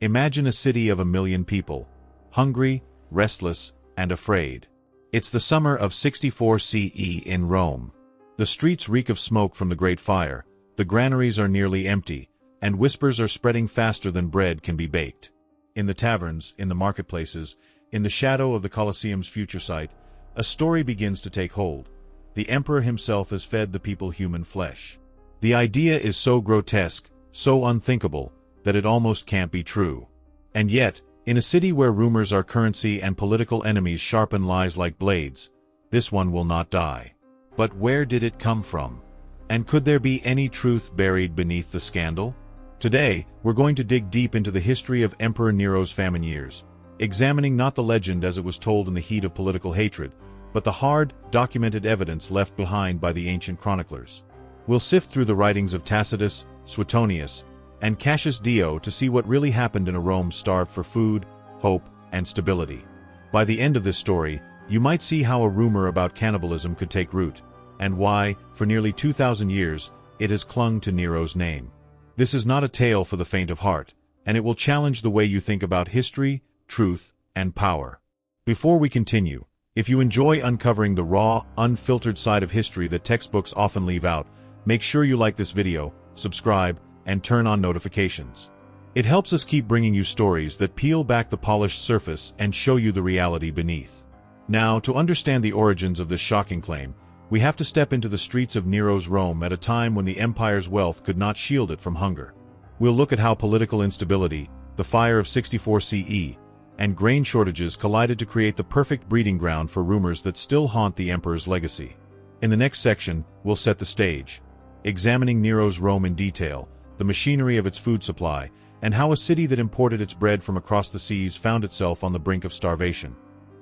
Imagine a city of 1,000,000 people, hungry, restless, and afraid. It's the summer of 64 CE in Rome. The streets reek of smoke from the Great Fire, the granaries are nearly empty, and whispers are spreading faster than bread can be baked. In the taverns, in the marketplaces, in the shadow of the Colosseum's future site, a story begins to take hold. The emperor himself has fed the people human flesh. The idea is so grotesque, so unthinkable, that it almost can't be true. And yet, in a city where rumors are currency and political enemies sharpen lies like blades, this one will not die. But where did it come from? And could there be any truth buried beneath the scandal? Today, we're going to dig deep into the history of Emperor Nero's famine years, examining not the legend as it was told in the heat of political hatred, but the hard, documented evidence left behind by the ancient chroniclers. We'll sift through the writings of Tacitus, Suetonius, and Cassius Dio to see what really happened in a Rome starved for food, hope, and stability. By the end of this story, you might see how a rumor about cannibalism could take root, and why, for nearly 2,000 years, it has clung to Nero's name. This is not a tale for the faint of heart, and it will challenge the way you think about history, truth, and power. Before we continue, if you enjoy uncovering the raw, unfiltered side of history that textbooks often leave out, make sure you like this video, subscribe, and turn on notifications. It helps us keep bringing you stories that peel back the polished surface and show you the reality beneath. Now, to understand the origins of this shocking claim, we have to step into the streets of Nero's Rome at a time when the empire's wealth could not shield it from hunger. We'll look at how political instability, the fire of 64 CE, and grain shortages collided to create the perfect breeding ground for rumors that still haunt the emperor's legacy. In the next section, we'll set the stage, examining Nero's Rome in detail, the machinery of its food supply, and how a city that imported its bread from across the seas found itself on the brink of starvation.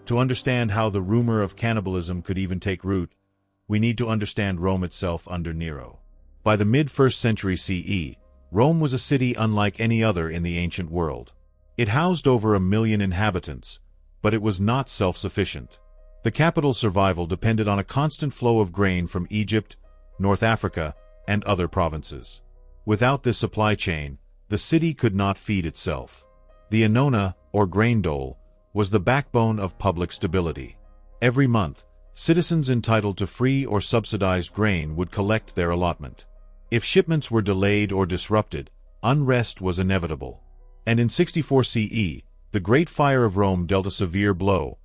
To understand how the rumor of cannibalism could even take root, we need to understand Rome itself under Nero. By the mid-1st century CE, Rome was a city unlike any other in the ancient world. It housed over 1,000,000 inhabitants, but it was not self-sufficient. The capital's survival depended on a constant flow of grain from Egypt, North Africa, and other provinces. Without this supply chain, the city could not feed itself. The annona, or grain dole, was the backbone of public stability. Every month, citizens entitled to free or subsidized grain would collect their allotment. If shipments were delayed or disrupted, unrest was inevitable. And in 64 CE, the Great Fire of Rome dealt a severe blow,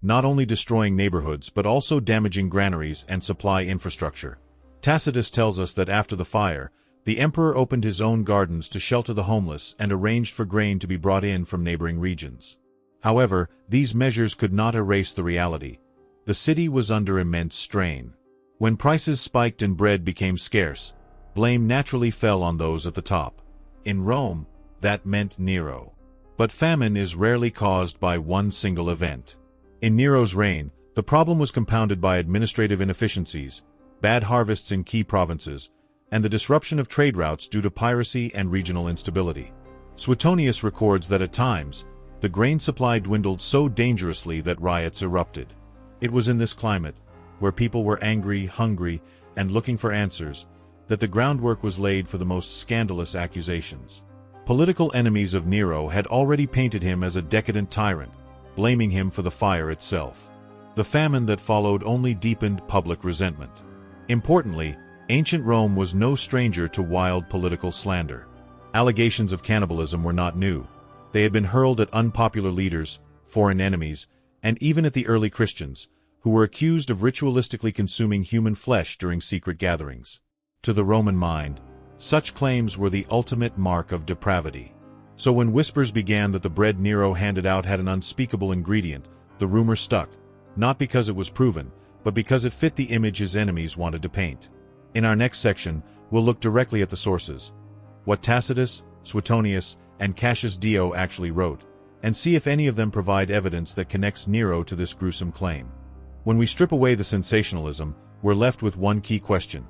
not only destroying neighborhoods but also damaging granaries and supply infrastructure. Tacitus tells us that after the fire, the emperor opened his own gardens to shelter the homeless and arranged for grain to be brought in from neighboring regions. However, these measures could not erase the reality. The city was under immense strain. When prices spiked and bread became scarce, blame naturally fell on those at the top. In Rome, that meant Nero. But famine is rarely caused by one single event. In Nero's reign, the problem was compounded by administrative inefficiencies, bad harvests in key provinces, and the disruption of trade routes due to piracy and regional instability. Suetonius records that at times, the grain supply dwindled so dangerously that riots erupted. It was in this climate, where people were angry, hungry, and looking for answers, that the groundwork was laid for the most scandalous accusations. Political enemies of Nero had already painted him as a decadent tyrant, blaming him for the fire itself. The famine that followed only deepened public resentment. Importantly, ancient Rome was no stranger to wild political slander. Allegations of cannibalism were not new. They had been hurled at unpopular leaders, foreign enemies, and even at the early Christians, who were accused of ritualistically consuming human flesh during secret gatherings. To the Roman mind, such claims were the ultimate mark of depravity. So when whispers began that the bread Nero handed out had an unspeakable ingredient, the rumor stuck, not because it was proven, but because it fit the image his enemies wanted to paint. In our next section, we'll look directly at the sources, what Tacitus, Suetonius, and Cassius Dio actually wrote, and see if any of them provide evidence that connects Nero to this gruesome claim. When we strip away the sensationalism, we're left with one key question.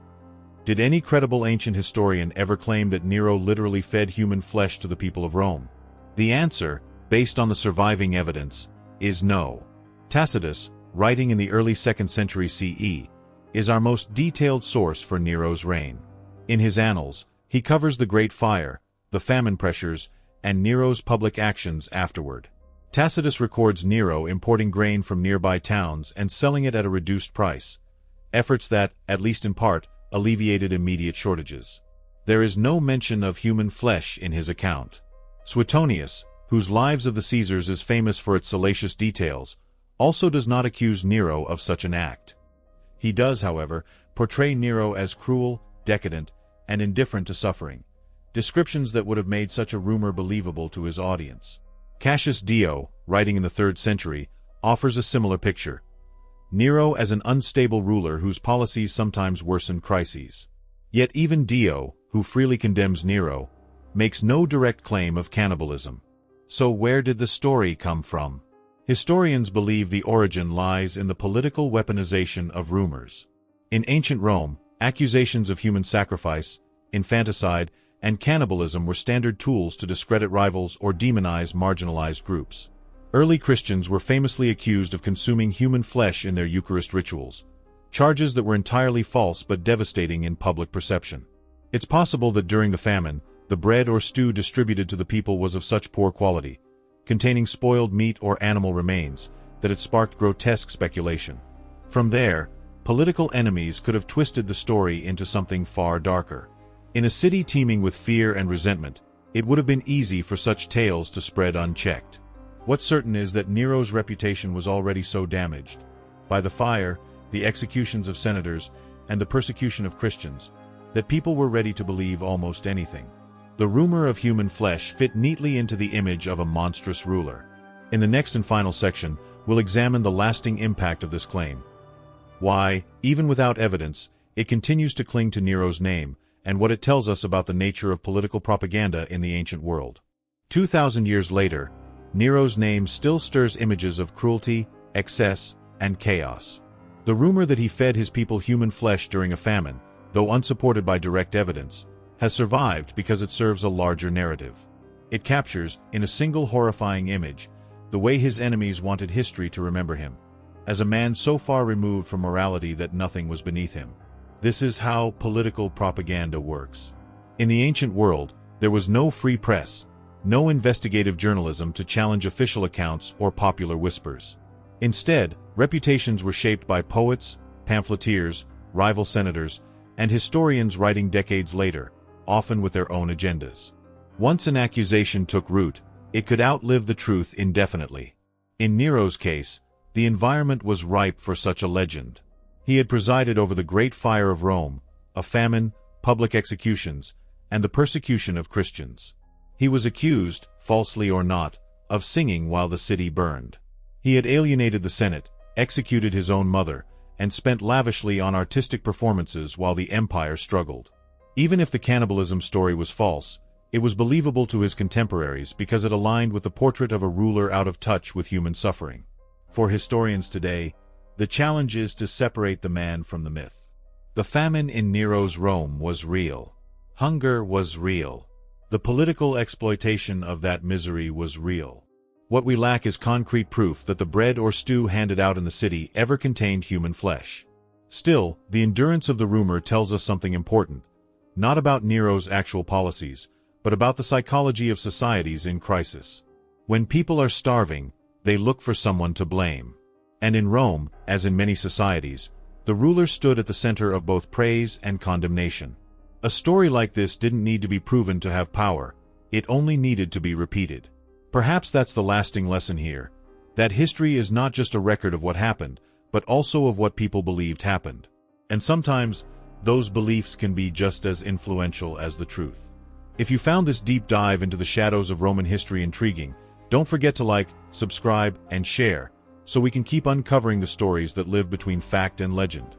Did any credible ancient historian ever claim that Nero literally fed human flesh to the people of Rome? The answer, based on the surviving evidence, is no. Tacitus, writing in the early 2nd century CE, is our most detailed source for Nero's reign. In his annals, he covers the Great Fire, the famine pressures, and Nero's public actions afterward. Tacitus records Nero importing grain from nearby towns and selling it at a reduced price, efforts that, at least in part, alleviated immediate shortages. There is no mention of human flesh in his account. Suetonius, whose Lives of the Caesars is famous for its salacious details, also does not accuse Nero of such an act. He does, however, portray Nero as cruel, decadent, and indifferent to suffering, descriptions that would have made such a rumor believable to his audience. Cassius Dio, writing in the 3rd century, offers a similar picture. Nero as an unstable ruler whose policies sometimes worsened crises. Yet even Dio, who freely condemns Nero, makes no direct claim of cannibalism. So where did the story come from? Historians believe the origin lies in the political weaponization of rumors. In ancient Rome, accusations of human sacrifice, infanticide, and cannibalism were standard tools to discredit rivals or demonize marginalized groups. Early Christians were famously accused of consuming human flesh in their Eucharist rituals, charges that were entirely false but devastating in public perception. It's possible that during the famine, the bread or stew distributed to the people was of such poor quality, containing spoiled meat or animal remains, that it sparked grotesque speculation. From there, political enemies could have twisted the story into something far darker. In a city teeming with fear and resentment, it would have been easy for such tales to spread unchecked. What's certain is that Nero's reputation was already so damaged, by the fire, the executions of senators, and the persecution of Christians, that people were ready to believe almost anything. The rumor of human flesh fit neatly into the image of a monstrous ruler. In the next and final section, we'll examine the lasting impact of this claim. Why, even without evidence, it continues to cling to Nero's name, and what it tells us about the nature of political propaganda in the ancient world. 2,000 years later, Nero's name still stirs images of cruelty, excess, and chaos. The rumor that he fed his people human flesh during a famine, though unsupported by direct evidence, has survived because it serves a larger narrative. It captures, in a single horrifying image, the way his enemies wanted history to remember him, as a man so far removed from morality that nothing was beneath him. This is how political propaganda works. In the ancient world, there was no free press, no investigative journalism to challenge official accounts or popular whispers. Instead, reputations were shaped by poets, pamphleteers, rival senators, and historians writing decades later, often with their own agendas. Once an accusation took root, it could outlive the truth indefinitely. In Nero's case, the environment was ripe for such a legend. He had presided over the Great Fire of Rome, a famine, public executions, and the persecution of Christians. He was accused, falsely or not, of singing while the city burned. He had alienated the Senate, executed his own mother, and spent lavishly on artistic performances while the empire struggled. Even if the cannibalism story was false, it was believable to his contemporaries because it aligned with the portrait of a ruler out of touch with human suffering. For historians today, the challenge is to separate the man from the myth. The famine in Nero's Rome was real. Hunger was real. The political exploitation of that misery was real. What we lack is concrete proof that the bread or stew handed out in the city ever contained human flesh. Still, the endurance of the rumor tells us something important, not about Nero's actual policies, but about the psychology of societies in crisis. When people are starving, they look for someone to blame. And in Rome, as in many societies, the ruler stood at the center of both praise and condemnation. A story like this didn't need to be proven to have power, it only needed to be repeated. Perhaps that's the lasting lesson here, that history is not just a record of what happened, but also of what people believed happened. And sometimes, those beliefs can be just as influential as the truth. If you found this deep dive into the shadows of Roman history intriguing, don't forget to like, subscribe, and share, so we can keep uncovering the stories that live between fact and legend.